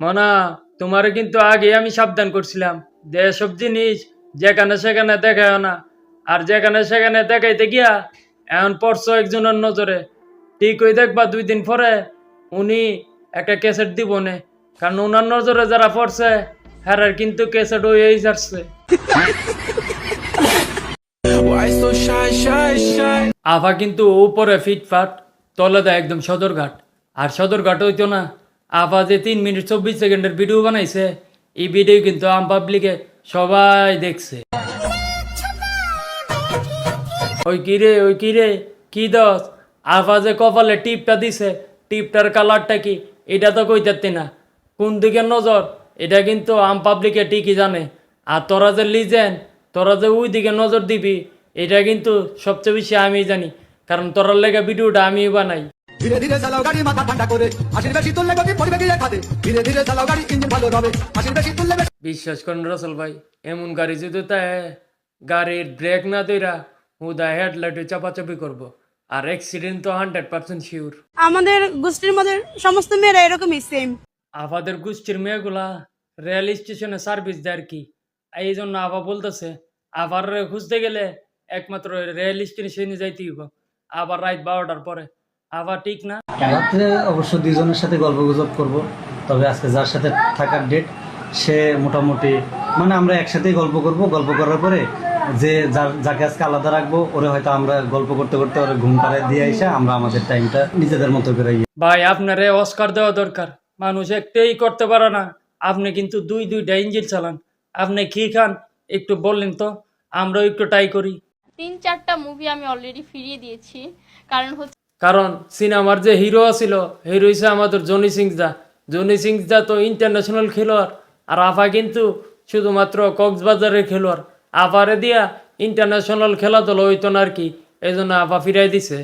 মনা, তোমার কিন্তু আগে আমি সাবধান করছিলাম যে সব জিনিস যেখানে সেখানে দেখায় না, আর যেখানে সেখানে দেখাইতে গিয়া এখন পড়ছো একজনের নজরে। ঠিক হয়ে দেখবা 2 দিন পরে উনি একটা ক্যাসেট দিব নে, কারণ ওনার নজরে যারা পড়ছে হ্যাঁ কিন্তু ক্যাসেট হয়েই যাচ্ছে। আভা কিন্তু উপরে ফিটফাট, তলে দেয় একদম সদরঘাট। আর সদরঘাট হইতো না, আভা যে 3 মিনিট 24 সেকেন্ডের ভিডিও বানাইছে, এই ভিডিও কিন্তু আম পাবলিকে সবাই দেখছে। ওই কিরে কি দস, আভা যে কপালে টিপটা দিছে, টিপটার কালারটা কি এটা তো কইতে না, কোন দিকে নজর এটা কিন্তু আম পাবলিকে ঠিকই জানে। আর তোরা যে লিজেন, তোরা যে ওই দিকে নজর দিবি এটা কিন্তু সবচেয়ে বেশি আমি জানি, কারণ তোরার লেগে ভিডিওটা আমি বানাই। ধীরে ধীরে চালাও গাড়ি মাথা ঠান্ডা করে, হাসির বেশি তুললে গতি পড়বে গিয়ে খাদে। ধীরে ধীরে চালাও গাড়ি ইঞ্জিন ভালো হবে, হাসির বেশি তুললে বিশ্বাস করেন রসল ভাই, এমন গাড়ি যদি তাই গাড়ির ব্রেক না দইরা হুদা হেডলাইটে চাপাচাপি করবো, আর অ্যাক্সিডেন্ট তো 100% শিওর। আমাদের গোষ্ঠীর মধ্যে সমস্ত মেয়েরা এরকমই সেম। আমাদের গোষ্ঠীর মেয়েগুলা রেল স্টেশনে সার্ভিস দেয় আর কি, এই জন্য আভা বলতেছে আবার খুঁজতে গেলে একমাত্র রেল স্টেশনে যাইতে হইব, আবার রাত 12টার পরে। আবার ঠিক না? রাত্রে অবশ্য দুজনের সাথে গল্প গুজব করবো, তবে আজকে যার সাথে থাকার ডেট সে মোটামুটি মানে আমরা একসাথেই গল্প করব। গল্প করার পরে যে যাকে আজকে আলাদা রাখবো ওরে হয়তো আমরা গল্প করতে করতে ওরে ঘুম পাড়ায় দিয়ে এসে আমরা আমাদের টাইমটা নিজেদের মতো করে। ভাই আপনারে অস্কার দেওয়া দরকার, মানুষ একটাই করতে পারে না, আপনি কিন্তু দুইটা ইঞ্জিন চালান। আপনি কি খান একটু বললেন তো, আমরাও একটু ট্রাই করি। 3-4টা মুভি আমি অলরেডি ফিরিয়ে দিয়েছি, কারণ সিনেমার যে হিরো ছিল, হিরো হিসেবে আমাদের জনি সিং দা তো ইন্টারন্যাশনাল খেলোয়াড়, আর আফা কিন্তু শুধুমাত্র কক্সবাজারের খেলোয়াড়। আফারে দিয়া ইন্টারন্যাশনাল খেলাধুলা হইতো না আর কি, এই জন্য আফা ফিরাই দিছে।